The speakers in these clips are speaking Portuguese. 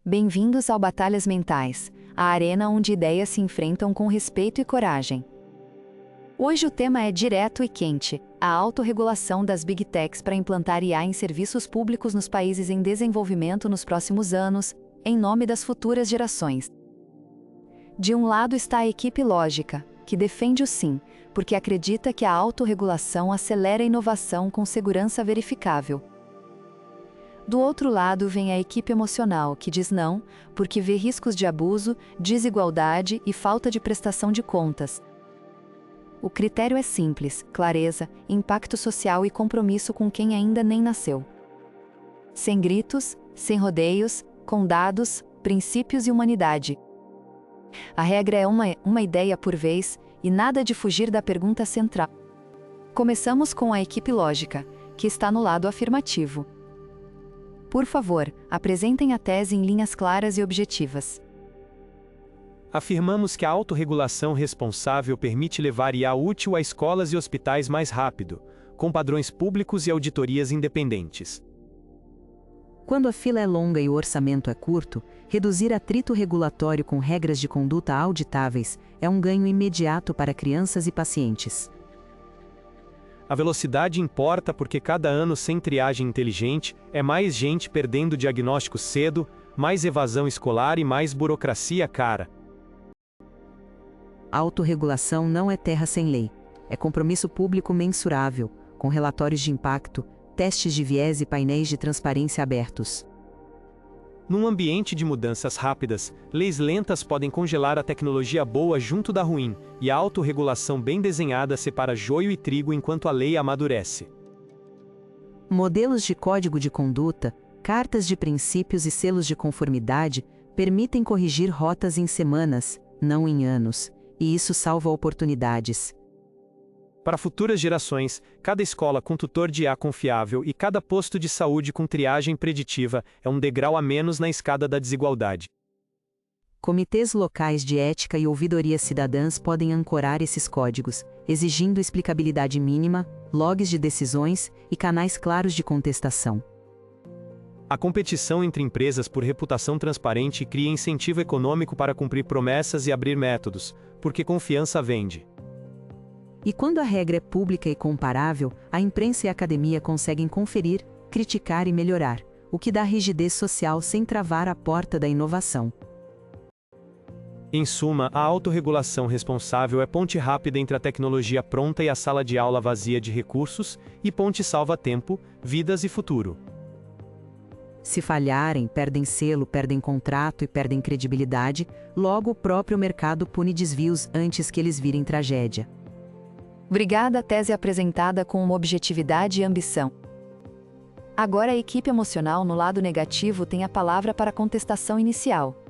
Bem-vindos ao Batalhas Mentais, a arena onde ideias se enfrentam com respeito e coragem. Hoje o tema é direto e quente: a autorregulação das Big Techs para implantar IA em serviços públicos nos países em desenvolvimento nos próximos anos, em nome das futuras gerações. De um lado está a equipe lógica, que defende o sim, porque acredita que a autorregulação acelera a inovação com segurança verificável. Do outro lado vem a equipe emocional, que diz não, porque vê riscos de abuso, desigualdade e falta de prestação de contas. O critério é simples: clareza, impacto social e compromisso com quem ainda nem nasceu. Sem gritos, sem rodeios, com dados, princípios e humanidade. A regra é uma ideia por vez, e nada de fugir da pergunta central. Começamos com a equipe lógica, que está no lado afirmativo. Por favor, apresentem a tese em linhas claras e objetivas. Afirmamos que a autorregulação responsável permite levar IA útil a escolas e hospitais mais rápido, com padrões públicos e auditorias independentes. Quando a fila é longa e o orçamento é curto, reduzir atrito regulatório com regras de conduta auditáveis é um ganho imediato para crianças e pacientes. A velocidade importa porque cada ano sem triagem inteligente é mais gente perdendo diagnóstico cedo, mais evasão escolar e mais burocracia cara. A autorregulação não é terra sem lei. É compromisso público mensurável, com relatórios de impacto, testes de viés e painéis de transparência abertos. Num ambiente de mudanças rápidas, leis lentas podem congelar a tecnologia boa junto da ruim, e a autorregulação bem desenhada separa joio e trigo enquanto a lei amadurece. Modelos de código de conduta, cartas de princípios e selos de conformidade permitem corrigir rotas em semanas, não em anos, e isso salva oportunidades. Para futuras gerações, cada escola com tutor de IA confiável e cada posto de saúde com triagem preditiva é um degrau a menos na escada da desigualdade. Comitês locais de ética e ouvidorias cidadãs podem ancorar esses códigos, exigindo explicabilidade mínima, logs de decisões e canais claros de contestação. A competição entre empresas por reputação transparente cria incentivo econômico para cumprir promessas e abrir métodos, porque confiança vende. E quando a regra é pública e comparável, a imprensa e a academia conseguem conferir, criticar e melhorar, o que dá rigidez social sem travar a porta da inovação. Em suma, a autorregulação responsável é ponte rápida entre a tecnologia pronta e a sala de aula vazia de recursos, e ponte salva tempo, vidas e futuro. Se falharem, perdem selo, perdem contrato e perdem credibilidade, logo o próprio mercado pune desvios antes que eles virem tragédia. Obrigada à tese apresentada com uma objetividade e ambição. Agora a equipe emocional no lado negativo tem a palavra para a contestação inicial.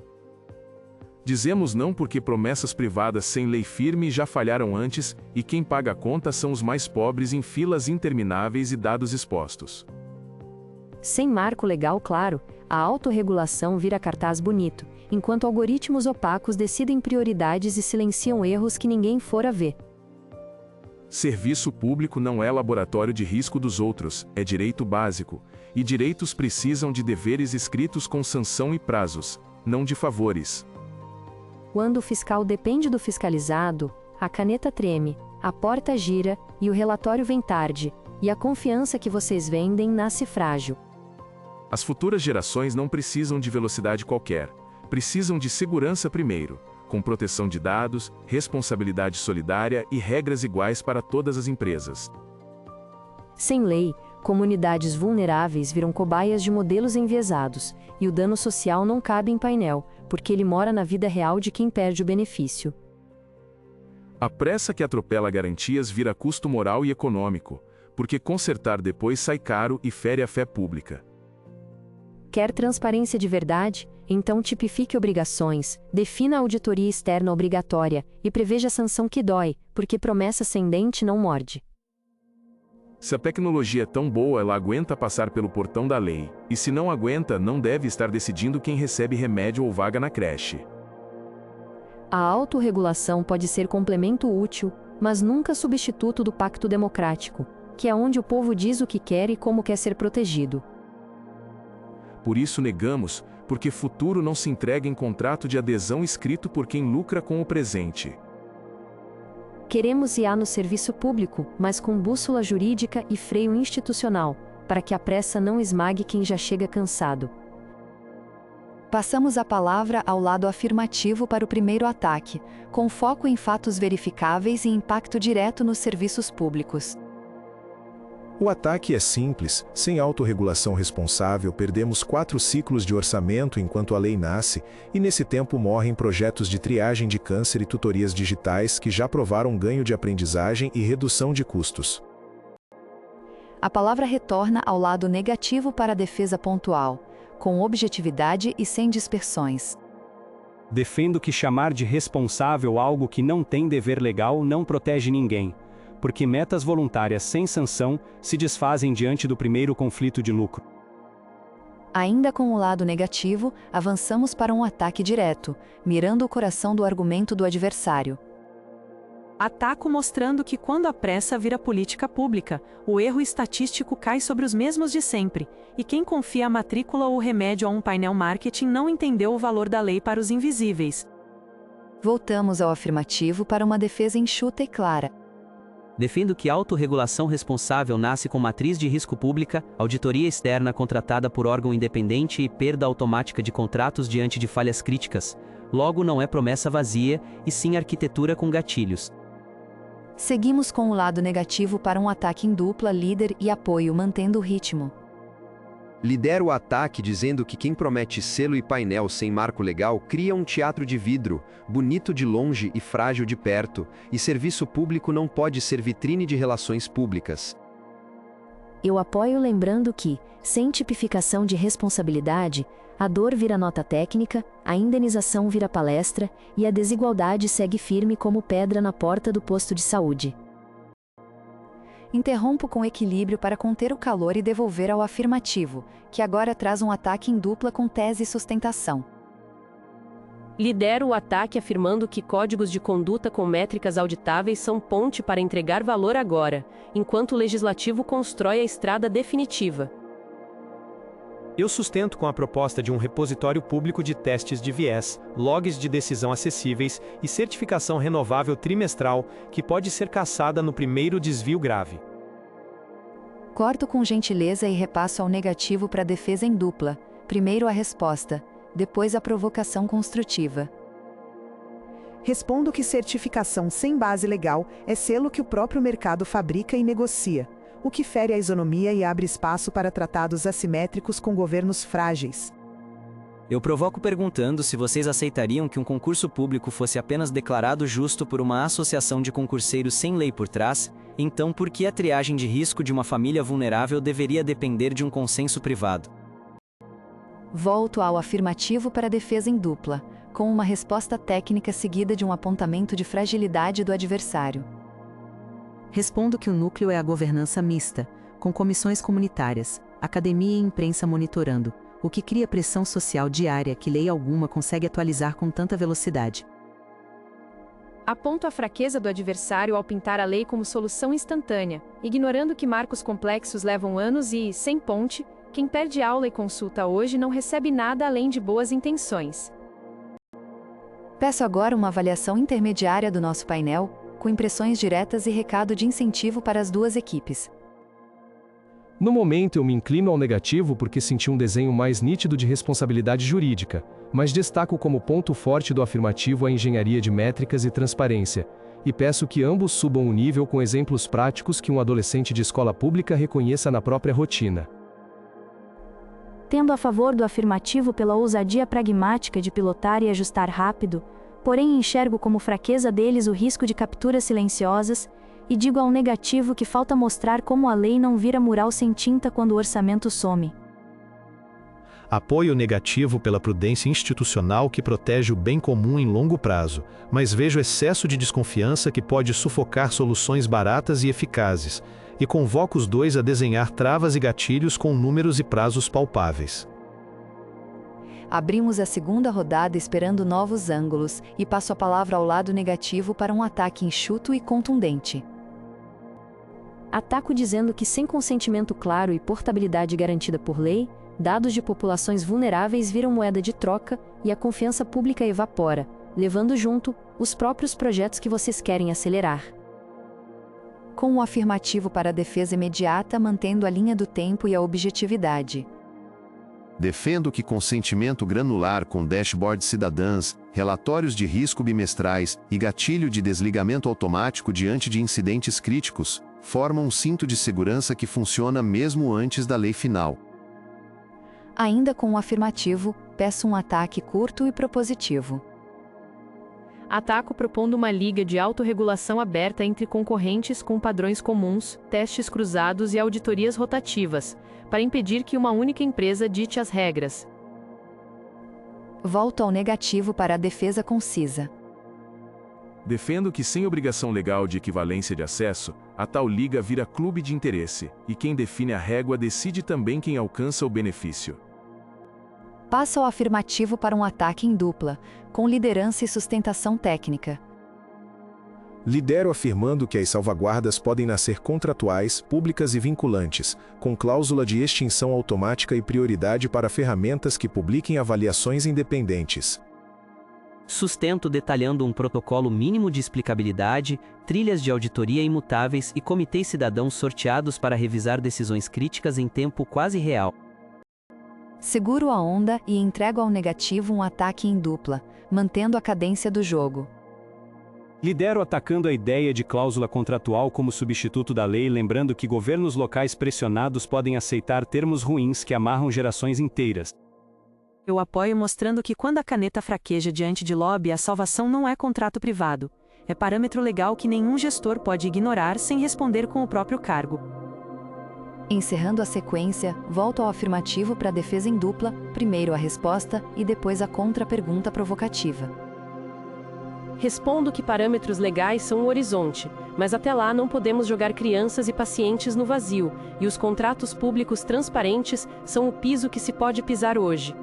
Dizemos não porque promessas privadas sem lei firme já falharam antes, e quem paga a conta são os mais pobres em filas intermináveis e dados expostos. Sem marco legal claro, a autorregulação vira cartaz bonito, enquanto algoritmos opacos decidem prioridades e silenciam erros que ninguém fora ver. Serviço público não é laboratório de risco dos outros, é direito básico, e direitos precisam de deveres escritos com sanção e prazos, não de favores. Quando o fiscal depende do fiscalizado, a caneta treme, a porta gira e o relatório vem tarde, e a confiança que vocês vendem nasce frágil. As futuras gerações não precisam de velocidade qualquer, precisam de segurança primeiro, com proteção de dados, responsabilidade solidária e regras iguais para todas as empresas. Sem lei, comunidades vulneráveis viram cobaias de modelos enviesados, e o dano social não cabe em painel, porque ele mora na vida real de quem perde o benefício. A pressa que atropela garantias vira custo moral e econômico, porque consertar depois sai caro e fere a fé pública. Quer transparência de verdade? Então tipifique obrigações, defina a auditoria externa obrigatória e preveja a sanção que dói, porque promessa sem dente não morde. Se a tecnologia é tão boa, ela aguenta passar pelo portão da lei, e se não aguenta, não deve estar decidindo quem recebe remédio ou vaga na creche. A autorregulação pode ser complemento útil, mas nunca substituto do pacto democrático, que é onde o povo diz o que quer e como quer ser protegido. Por isso negamos, porque futuro não se entrega em contrato de adesão escrito por quem lucra com o presente. Queremos IA no serviço público, mas com bússola jurídica e freio institucional, para que a pressa não esmague quem já chega cansado. Passamos a palavra ao lado afirmativo para o primeiro ataque, com foco em fatos verificáveis e impacto direto nos serviços públicos. O ataque é simples: sem autorregulação responsável, perdemos 4 ciclos de orçamento enquanto a lei nasce, e nesse tempo morrem projetos de triagem de câncer e tutorias digitais que já provaram ganho de aprendizagem e redução de custos. A palavra retorna ao lado negativo para a defesa pontual, com objetividade e sem dispersões. Defendo que chamar de responsável algo que não tem dever legal não protege ninguém, porque metas voluntárias sem sanção se desfazem diante do primeiro conflito de lucro. Ainda com o lado negativo, avançamos para um ataque direto, mirando o coração do argumento do adversário. Ataco mostrando que quando a pressa vira política pública, o erro estatístico cai sobre os mesmos de sempre, e quem confia a matrícula ou remédio a um painel marketing não entendeu o valor da lei para os invisíveis. Voltamos ao afirmativo para uma defesa enxuta e clara. Defendo que autorregulação responsável nasce com matriz de risco pública, auditoria externa contratada por órgão independente e perda automática de contratos diante de falhas críticas. Logo, não é promessa vazia, e sim arquitetura com gatilhos. Seguimos com o lado negativo para um ataque em dupla, líder e apoio, mantendo o ritmo. Lidera o ataque dizendo que quem promete selo e painel sem marco legal cria um teatro de vidro, bonito de longe e frágil de perto, e serviço público não pode ser vitrine de relações públicas. Eu apoio lembrando que, sem tipificação de responsabilidade, a dor vira nota técnica, a indenização vira palestra, e a desigualdade segue firme como pedra na porta do posto de saúde. Interrompo com equilíbrio para conter o calor e devolver ao afirmativo, que agora traz um ataque em dupla com tese e sustentação. Lidero o ataque afirmando que códigos de conduta com métricas auditáveis são ponte para entregar valor agora, enquanto o legislativo constrói a estrada definitiva. Eu sustento com a proposta de um repositório público de testes de viés, logs de decisão acessíveis e certificação renovável trimestral, que pode ser cassada no primeiro desvio grave. Corto com gentileza e repasso ao negativo para a defesa em dupla, primeiro a resposta, depois a provocação construtiva. Respondo que certificação sem base legal é selo que o próprio mercado fabrica e negocia, o que fere a isonomia e abre espaço para tratados assimétricos com governos frágeis. Eu provoco perguntando se vocês aceitariam que um concurso público fosse apenas declarado justo por uma associação de concurseiros sem lei por trás, então por que a triagem de risco de uma família vulnerável deveria depender de um consenso privado? Volto ao afirmativo para a defesa em dupla, com uma resposta técnica seguida de um apontamento de fragilidade do adversário. Respondo que o núcleo é a governança mista, com comissões comunitárias, academia e imprensa monitorando, o que cria pressão social diária que lei alguma consegue atualizar com tanta velocidade. Aponto a fraqueza do adversário ao pintar a lei como solução instantânea, ignorando que marcos complexos levam anos e, sem ponte, quem perde aula e consulta hoje não recebe nada além de boas intenções. Peço agora uma avaliação intermediária do nosso painel, com impressões diretas e recado de incentivo para as duas equipes. No momento eu me inclino ao negativo porque senti um desenho mais nítido de responsabilidade jurídica, mas destaco como ponto forte do afirmativo a engenharia de métricas e transparência, e peço que ambos subam o nível com exemplos práticos que um adolescente de escola pública reconheça na própria rotina. Tendo a favor do afirmativo pela ousadia pragmática de pilotar e ajustar rápido, porém enxergo como fraqueza deles o risco de capturas silenciosas, e digo ao negativo que falta mostrar como a lei não vira mural sem tinta quando o orçamento some. Apoio negativo pela prudência institucional que protege o bem comum em longo prazo, mas vejo excesso de desconfiança que pode sufocar soluções baratas e eficazes, e convoco os dois a desenhar travas e gatilhos com números e prazos palpáveis. Abrimos a segunda rodada esperando novos ângulos, e passo a palavra ao lado negativo para um ataque enxuto e contundente. Ataco dizendo que sem consentimento claro e portabilidade garantida por lei, dados de populações vulneráveis viram moeda de troca e a confiança pública evapora, levando junto os próprios projetos que vocês querem acelerar. Com um afirmativo para a defesa imediata, mantendo a linha do tempo e a objetividade. Defendo que consentimento granular com dashboards cidadãs, relatórios de risco bimestrais e gatilho de desligamento automático diante de incidentes críticos formam um cinto de segurança que funciona mesmo antes da lei final. Ainda com um afirmativo, peço um ataque curto e propositivo. Ataco propondo uma liga de autorregulação aberta entre concorrentes com padrões comuns, testes cruzados e auditorias rotativas, para impedir que uma única empresa dite as regras. Volto ao negativo para a defesa concisa. Defendo que sem obrigação legal de equivalência de acesso, a tal liga vira clube de interesse, e quem define a régua decide também quem alcança o benefício. Passa ao afirmativo para um ataque em dupla, com liderança e sustentação técnica. Lidero afirmando que as salvaguardas podem nascer contratuais, públicas e vinculantes, com cláusula de extinção automática e prioridade para ferramentas que publiquem avaliações independentes. Sustento detalhando um protocolo mínimo de explicabilidade, trilhas de auditoria imutáveis e comitês cidadãos sorteados para revisar decisões críticas em tempo quase real. Seguro a onda e entrego ao negativo um ataque em dupla, mantendo a cadência do jogo. Lidero atacando a ideia de cláusula contratual como substituto da lei, lembrando que governos locais pressionados podem aceitar termos ruins que amarram gerações inteiras. Eu apoio mostrando que quando a caneta fraqueja diante de lobby, a salvação não é contrato privado. É parâmetro legal que nenhum gestor pode ignorar sem responder com o próprio cargo. Encerrando a sequência, volto ao afirmativo para a defesa em dupla, primeiro a resposta e depois a contra-pergunta provocativa. Respondo que parâmetros legais são o horizonte, mas até lá não podemos jogar crianças e pacientes no vazio, e os contratos públicos transparentes são o piso que se pode pisar hoje.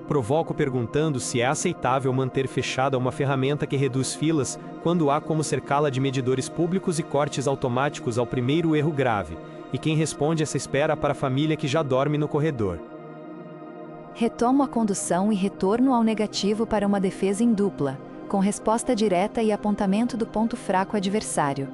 Provoco perguntando se é aceitável manter fechada uma ferramenta que reduz filas, quando há como cercá-la de medidores públicos e cortes automáticos ao primeiro erro grave, e quem responde essa espera para a família que já dorme no corredor. Retomo a condução e retorno ao negativo para uma defesa em dupla, com resposta direta e apontamento do ponto fraco adversário.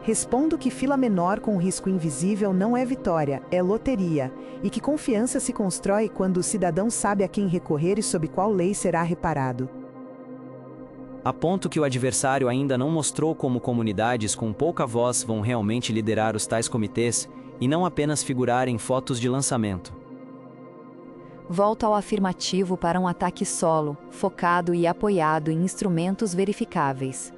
Respondo que fila menor com risco invisível não é vitória, é loteria, e que confiança se constrói quando o cidadão sabe a quem recorrer e sob qual lei será reparado. Aponto que o adversário ainda não mostrou como comunidades com pouca voz vão realmente liderar os tais comitês, e não apenas figurar em fotos de lançamento. Volto ao afirmativo para um ataque solo, focado e apoiado em instrumentos verificáveis.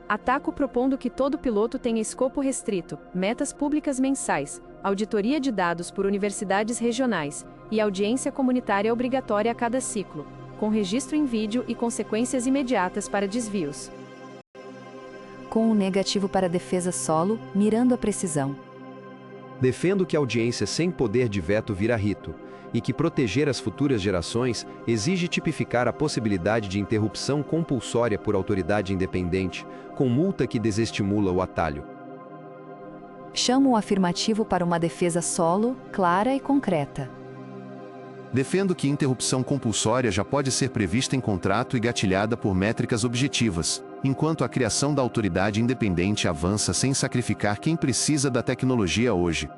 Ataco propondo que todo piloto tenha escopo restrito, metas públicas mensais, auditoria de dados por universidades regionais e audiência comunitária obrigatória a cada ciclo, com registro em vídeo e consequências imediatas para desvios. Com um negativo para defesa solo, mirando a precisão. Defendo que a audiência sem poder de veto vira rito, e que proteger as futuras gerações exige tipificar a possibilidade de interrupção compulsória por autoridade independente, com multa que desestimula o atalho. Chamo o afirmativo para uma defesa solo, clara e concreta. Defendo que interrupção compulsória já pode ser prevista em contrato e gatilhada por métricas objetivas, enquanto a criação da autoridade independente avança sem sacrificar quem precisa da tecnologia hoje.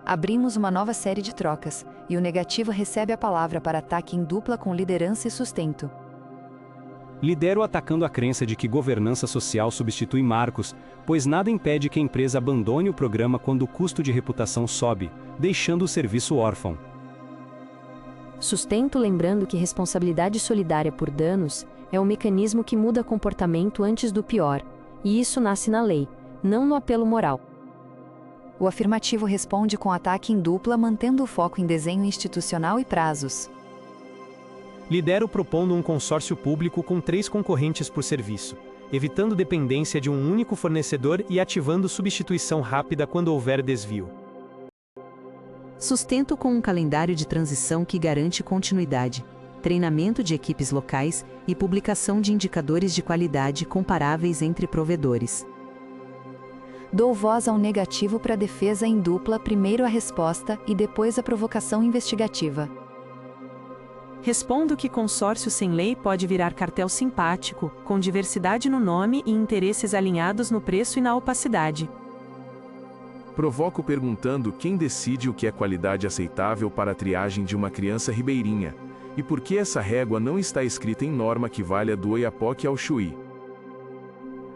Abrimos uma nova série de trocas, e o negativo recebe a palavra para ataque em dupla com liderança e sustento. Lidero atacando a crença de que governança social substitui marcos, pois nada impede que a empresa abandone o programa quando o custo de reputação sobe, deixando o serviço órfão. Sustento lembrando que responsabilidade solidária por danos é um mecanismo que muda comportamento antes do pior, e isso nasce na lei, não no apelo moral. O afirmativo responde com ataque em dupla, mantendo o foco em desenho institucional e prazos. Lidero propondo um consórcio público com 3 concorrentes por serviço, evitando dependência de um único fornecedor e ativando substituição rápida quando houver desvio. Sustento com um calendário de transição que garante continuidade, treinamento de equipes locais e publicação de indicadores de qualidade comparáveis entre provedores. Dou voz ao negativo para a defesa em dupla, primeiro a resposta e depois a provocação investigativa. Respondo que consórcio sem lei pode virar cartel simpático, com diversidade no nome e interesses alinhados no preço e na opacidade. Provoco perguntando quem decide o que é qualidade aceitável para a triagem de uma criança ribeirinha, e por que essa régua não está escrita em norma que valha do Oiapoque ao Chuí.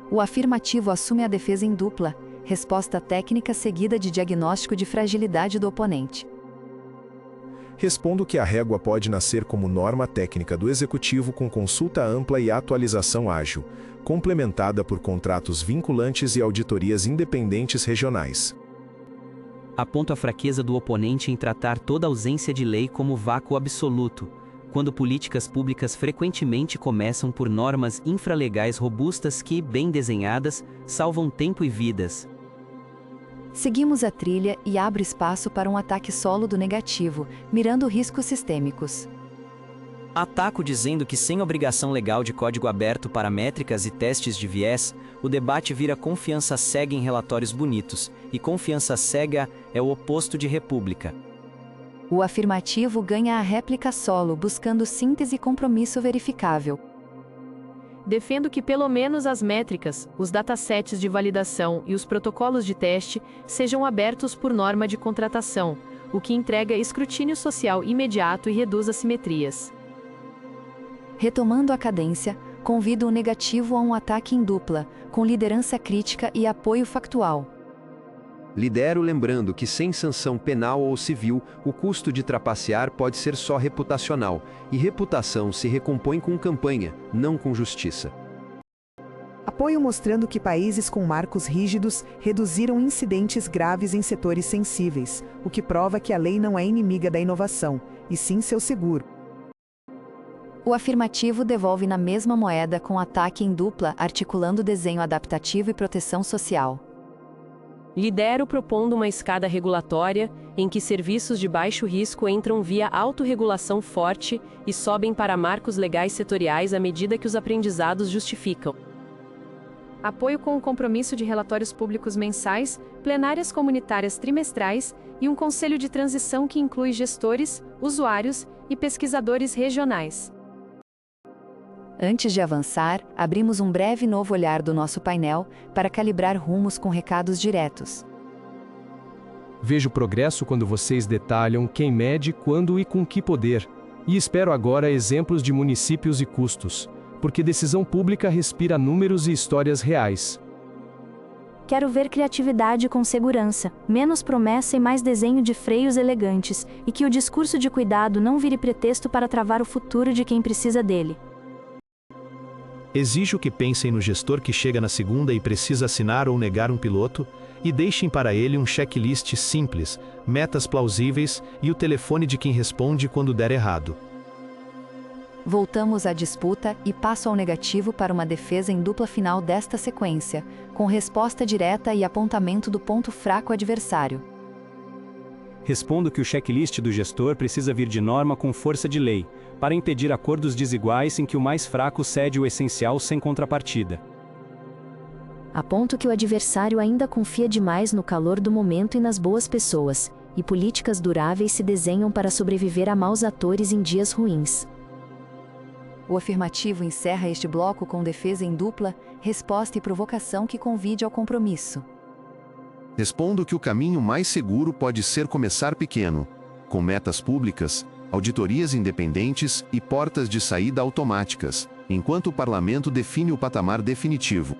O afirmativo assume a defesa em dupla, resposta técnica seguida de diagnóstico de fragilidade do oponente. Respondo que a régua pode nascer como norma técnica do Executivo com consulta ampla e atualização ágil, complementada por contratos vinculantes e auditorias independentes regionais. Aponto a fraqueza do oponente em tratar toda ausência de lei como vácuo absoluto, quando políticas públicas frequentemente começam por normas infralegais robustas que, bem desenhadas, salvam tempo e vidas. Seguimos a trilha e abro espaço para um ataque solo do negativo, mirando riscos sistêmicos. Ataco dizendo que sem obrigação legal de código aberto para métricas e testes de viés, o debate vira confiança cega em relatórios bonitos, e confiança cega é o oposto de república. O afirmativo ganha a réplica solo, buscando síntese e compromisso verificável. Defendo que pelo menos as métricas, os datasets de validação e os protocolos de teste sejam abertos por norma de contratação, o que entrega escrutínio social imediato e reduz assimetrias. Retomando a cadência, convido o negativo a um ataque em dupla, com liderança crítica e apoio factual. Lidero lembrando que sem sanção penal ou civil, o custo de trapacear pode ser só reputacional, e reputação se recompõe com campanha, não com justiça. Apoio mostrando que países com marcos rígidos reduziram incidentes graves em setores sensíveis, o que prova que a lei não é inimiga da inovação, e sim seu seguro. O afirmativo devolve na mesma moeda com ataque em dupla, articulando desenho adaptativo e proteção social. Lidero propondo uma escada regulatória, em que serviços de baixo risco entram via autorregulação forte e sobem para marcos legais setoriais à medida que os aprendizados justificam. Apoio com o compromisso de relatórios públicos mensais, plenárias comunitárias trimestrais e um conselho de transição que inclui gestores, usuários e pesquisadores regionais. Antes de avançar, abrimos um breve novo olhar do nosso painel para calibrar rumos com recados diretos. Vejo progresso quando vocês detalham quem mede, quando e com que poder. E espero agora exemplos de municípios e custos, porque decisão pública respira números e histórias reais. Quero ver criatividade com segurança, menos promessa e mais desenho de freios elegantes, e que o discurso de cuidado não vire pretexto para travar o futuro de quem precisa dele. Exijo que pensem no gestor que chega na segunda e precisa assinar ou negar um piloto, e deixem para ele um checklist simples, metas plausíveis e o telefone de quem responde quando der errado. Voltamos à disputa e passo ao negativo para uma defesa em dupla final desta sequência, com resposta direta e apontamento do ponto fraco adversário. Respondo que o checklist do gestor precisa vir de norma com força de lei, para impedir acordos desiguais em que o mais fraco cede o essencial sem contrapartida. Aponto que o adversário ainda confia demais no calor do momento e nas boas pessoas, e políticas duráveis se desenham para sobreviver a maus atores em dias ruins. O afirmativo encerra este bloco com defesa em dupla, resposta e provocação que convide ao compromisso. Respondo que o caminho mais seguro pode ser começar pequeno, com metas públicas, auditorias independentes e portas de saída automáticas, enquanto o parlamento define o patamar definitivo.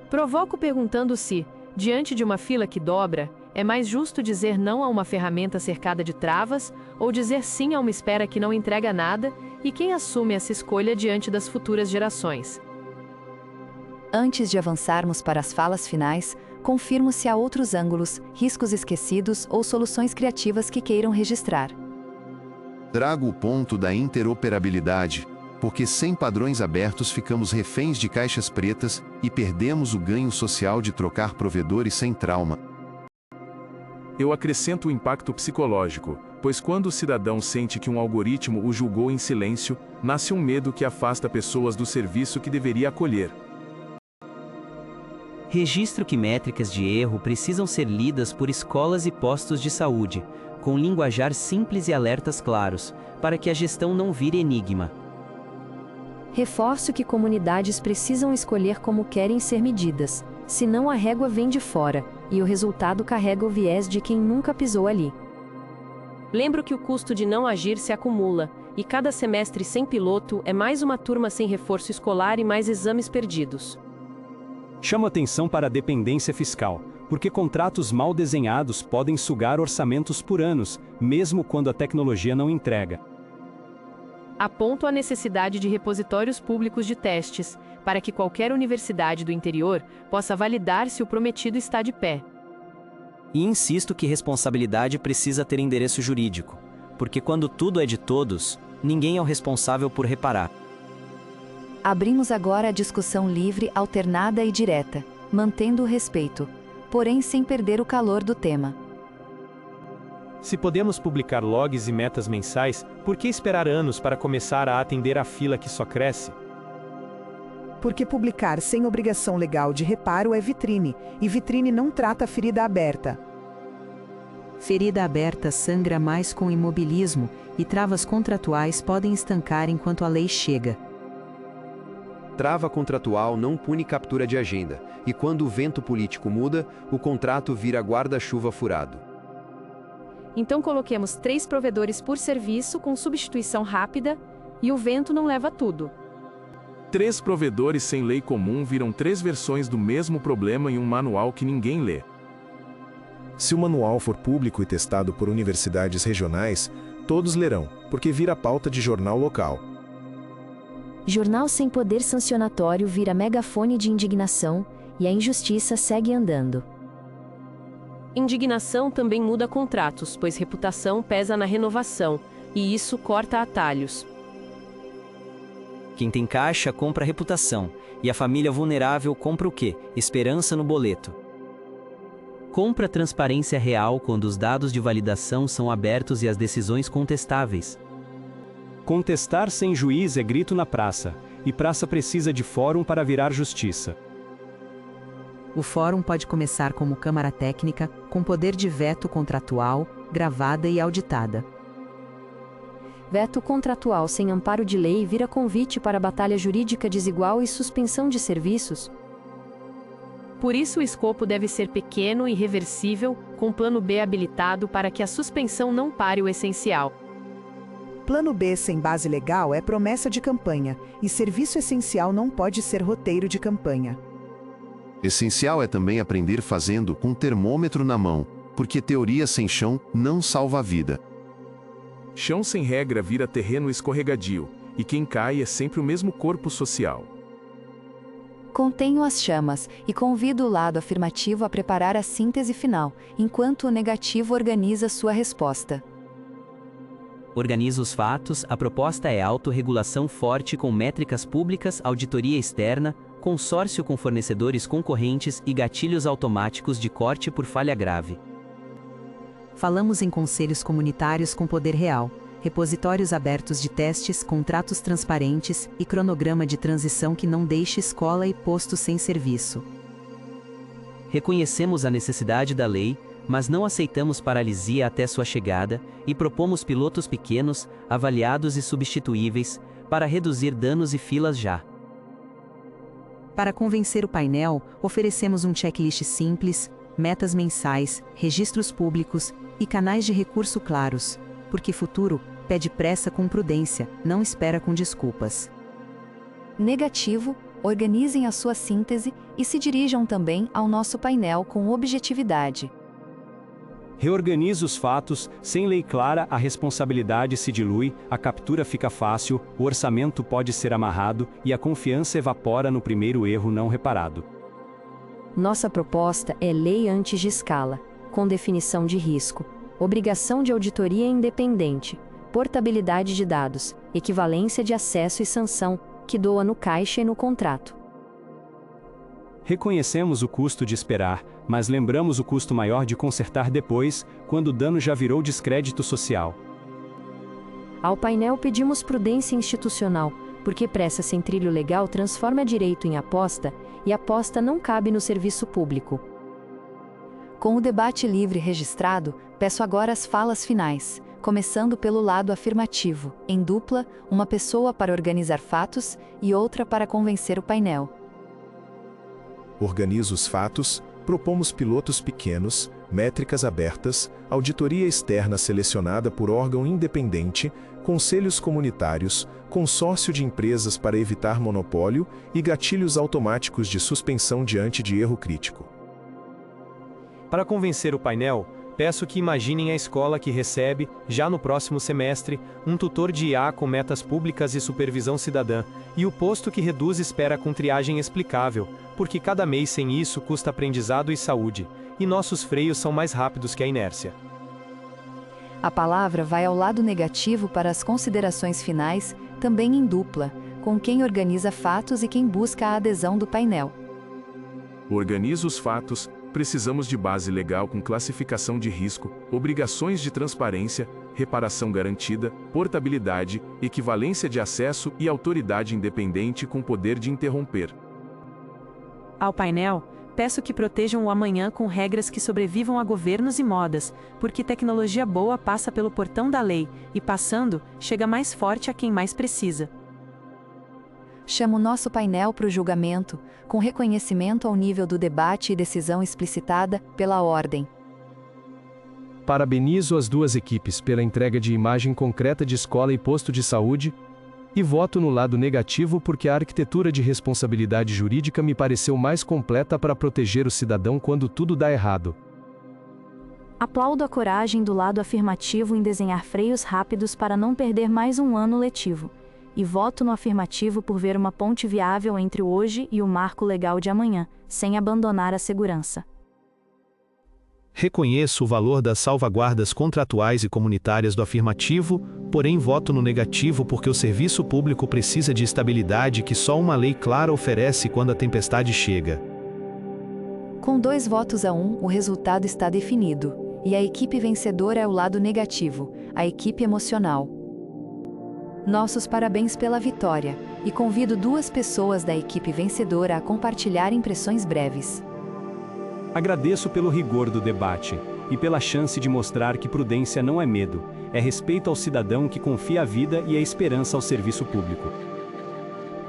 Provoco perguntando se, diante de uma fila que dobra, é mais justo dizer não a uma ferramenta cercada de travas ou dizer sim a uma espera que não entrega nada, e quem assume essa escolha diante das futuras gerações. Antes de avançarmos para as falas finais, confirmo se há outros ângulos, riscos esquecidos ou soluções criativas que queiram registrar. Trago o ponto da interoperabilidade, porque sem padrões abertos ficamos reféns de caixas pretas e perdemos o ganho social de trocar provedores sem trauma. Eu acrescento o impacto psicológico, pois quando o cidadão sente que um algoritmo o julgou em silêncio, nasce um medo que afasta pessoas do serviço que deveria acolher. Registro que métricas de erro precisam ser lidas por escolas e postos de saúde, com linguajar simples e alertas claros, para que a gestão não vire enigma. Reforço que comunidades precisam escolher como querem ser medidas, senão a régua vem de fora, e o resultado carrega o viés de quem nunca pisou ali. Lembro que o custo de não agir se acumula, e cada semestre sem piloto é mais uma turma sem reforço escolar e mais exames perdidos. Chamo atenção para a dependência fiscal, porque contratos mal desenhados podem sugar orçamentos por anos, mesmo quando a tecnologia não entrega. Aponto a necessidade de repositórios públicos de testes, para que qualquer universidade do interior possa validar se o prometido está de pé. E insisto que responsabilidade precisa ter endereço jurídico, porque quando tudo é de todos, ninguém é o responsável por reparar. Abrimos agora a discussão livre, alternada e direta, mantendo o respeito, porém sem perder o calor do tema. Se podemos publicar logs e metas mensais, por que esperar anos para começar a atender a fila que só cresce? Porque publicar sem obrigação legal de reparo é vitrine, e vitrine não trata ferida aberta. Ferida aberta sangra mais com imobilismo, e travas contratuais podem estancar enquanto a lei chega. Trava contratual não pune captura de agenda, e quando o vento político muda, o contrato vira guarda-chuva furado. Então coloquemos 3 provedores por serviço com substituição rápida, e o vento não leva tudo. 3 provedores sem lei comum viram 3 versões do mesmo problema em um manual que ninguém lê. Se o manual for público e testado por universidades regionais, todos lerão, porque vira pauta de jornal local. Jornal sem poder sancionatório vira megafone de indignação, e a injustiça segue andando. Indignação também muda contratos, pois reputação pesa na renovação, e isso corta atalhos. Quem tem caixa compra reputação, e a família vulnerável compra o quê? Esperança no boleto. Compra transparência real quando os dados de validação são abertos e as decisões contestáveis. Contestar sem juiz é grito na praça, e praça precisa de fórum para virar justiça. O fórum pode começar como Câmara Técnica, com poder de veto contratual, gravada e auditada. Veto contratual sem amparo de lei vira convite para batalha jurídica desigual e suspensão de serviços. Por isso o escopo deve ser pequeno e reversível, com plano B habilitado para que a suspensão não pare o essencial. Plano B sem base legal é promessa de campanha, e serviço essencial não pode ser roteiro de campanha. Essencial é também aprender fazendo com um termômetro na mão, porque teoria sem chão não salva a vida. Chão sem regra vira terreno escorregadio, e quem cai é sempre o mesmo corpo social. Contenho as chamas e convido o lado afirmativo a preparar a síntese final, enquanto o negativo organiza sua resposta. Organiza os fatos, a proposta é autorregulação forte com métricas públicas, auditoria externa, consórcio com fornecedores concorrentes e gatilhos automáticos de corte por falha grave. Falamos em conselhos comunitários com poder real, repositórios abertos de testes, contratos transparentes e cronograma de transição que não deixe escola e posto sem serviço. Reconhecemos a necessidade da lei, mas não aceitamos paralisia até sua chegada, e propomos pilotos pequenos, avaliados e substituíveis, para reduzir danos e filas já. Para convencer o painel, oferecemos um checklist simples, metas mensais, registros públicos e canais de recurso claros, porque futuro pede pressa com prudência, não espera com desculpas. Negativo, organizem a sua síntese e se dirijam também ao nosso painel com objetividade. Reorganiza os fatos, sem lei clara a responsabilidade se dilui, a captura fica fácil, o orçamento pode ser amarrado e a confiança evapora no primeiro erro não reparado. Nossa proposta é lei antes de escala, com definição de risco, obrigação de auditoria independente, portabilidade de dados, equivalência de acesso e sanção, que doa no caixa e no contrato. Reconhecemos o custo de esperar, mas lembramos o custo maior de consertar depois, quando o dano já virou descrédito social. Ao painel pedimos prudência institucional, porque pressa sem trilho legal transforma direito em aposta, e aposta não cabe no serviço público. Com o debate livre registrado, peço agora as falas finais, começando pelo lado afirmativo, em dupla, uma pessoa para organizar fatos e outra para convencer o painel. Organizo os fatos, propomos pilotos pequenos, métricas abertas, auditoria externa selecionada por órgão independente, conselhos comunitários, consórcio de empresas para evitar monopólio e gatilhos automáticos de suspensão diante de erro crítico. Para convencer o painel, peço que imaginem a escola que recebe, já no próximo semestre, um tutor de IA com metas públicas e supervisão cidadã, e o posto que reduz espera com triagem explicável, porque cada mês sem isso custa aprendizado e saúde, e nossos freios são mais rápidos que a inércia. A palavra vai ao lado negativo para as considerações finais, também em dupla, com quem organiza fatos e quem busca a adesão do painel. Organizo os fatos. Precisamos de base legal com classificação de risco, obrigações de transparência, reparação garantida, portabilidade, equivalência de acesso e autoridade independente com poder de interromper. Ao painel, peço que protejam o amanhã com regras que sobrevivam a governos e modas, porque tecnologia boa passa pelo portão da lei, e passando, chega mais forte a quem mais precisa. Chamo nosso painel para o julgamento, com reconhecimento ao nível do debate e decisão explicitada pela ordem. Parabenizo as duas equipes pela entrega de imagem concreta de escola e posto de saúde, e voto no lado negativo porque a arquitetura de responsabilidade jurídica me pareceu mais completa para proteger o cidadão quando tudo dá errado. Aplaudo a coragem do lado afirmativo em desenhar freios rápidos para não perder mais um ano letivo. E voto no afirmativo por ver uma ponte viável entre o hoje e o marco legal de amanhã, sem abandonar a segurança. Reconheço o valor das salvaguardas contratuais e comunitárias do afirmativo, porém voto no negativo porque o serviço público precisa de estabilidade que só uma lei clara oferece quando a tempestade chega. Com 2 votos a 1, o resultado está definido, e a equipe vencedora é o lado negativo, a equipe emocional. Nossos parabéns pela vitória, e convido 2 pessoas da equipe vencedora a compartilhar impressões breves. Agradeço pelo rigor do debate, e pela chance de mostrar que prudência não é medo, é respeito ao cidadão que confia a vida e a esperança ao serviço público.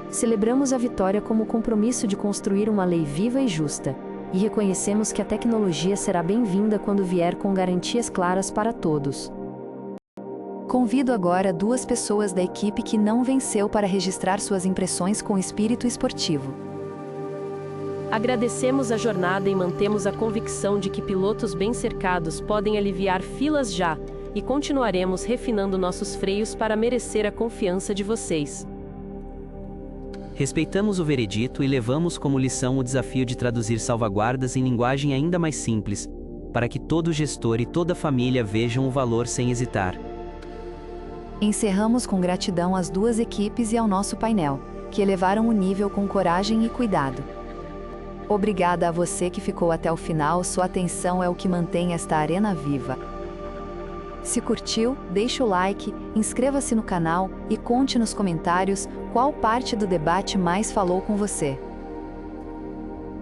Celebramos a vitória como compromisso de construir uma lei viva e justa, e reconhecemos que a tecnologia será bem-vinda quando vier com garantias claras para todos. Convido agora 2 pessoas da equipe que não venceu para registrar suas impressões com espírito esportivo. Agradecemos a jornada e mantemos a convicção de que pilotos bem cercados podem aliviar filas já, e continuaremos refinando nossos freios para merecer a confiança de vocês. Respeitamos o veredito e levamos como lição o desafio de traduzir salvaguardas em linguagem ainda mais simples, para que todo gestor e toda família vejam o valor sem hesitar. Encerramos com gratidão às 2 equipes e ao nosso painel, que elevaram o nível com coragem e cuidado. Obrigada a você que ficou até o final, sua atenção é o que mantém esta arena viva. Se curtiu, deixe o like, inscreva-se no canal e conte nos comentários qual parte do debate mais falou com você.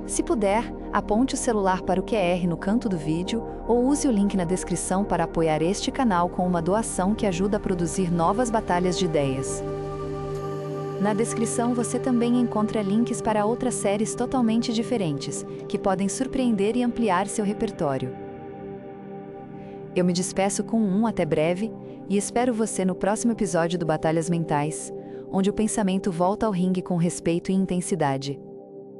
Se puder, aponte o celular para o QR no canto do vídeo ou use o link na descrição para apoiar este canal com uma doação que ajuda a produzir novas batalhas de ideias. Na descrição você também encontra links para outras séries totalmente diferentes, que podem surpreender e ampliar seu repertório. Eu me despeço com um até breve, e espero você no próximo episódio do Batalhas Mentais, onde o pensamento volta ao ringue com respeito e intensidade.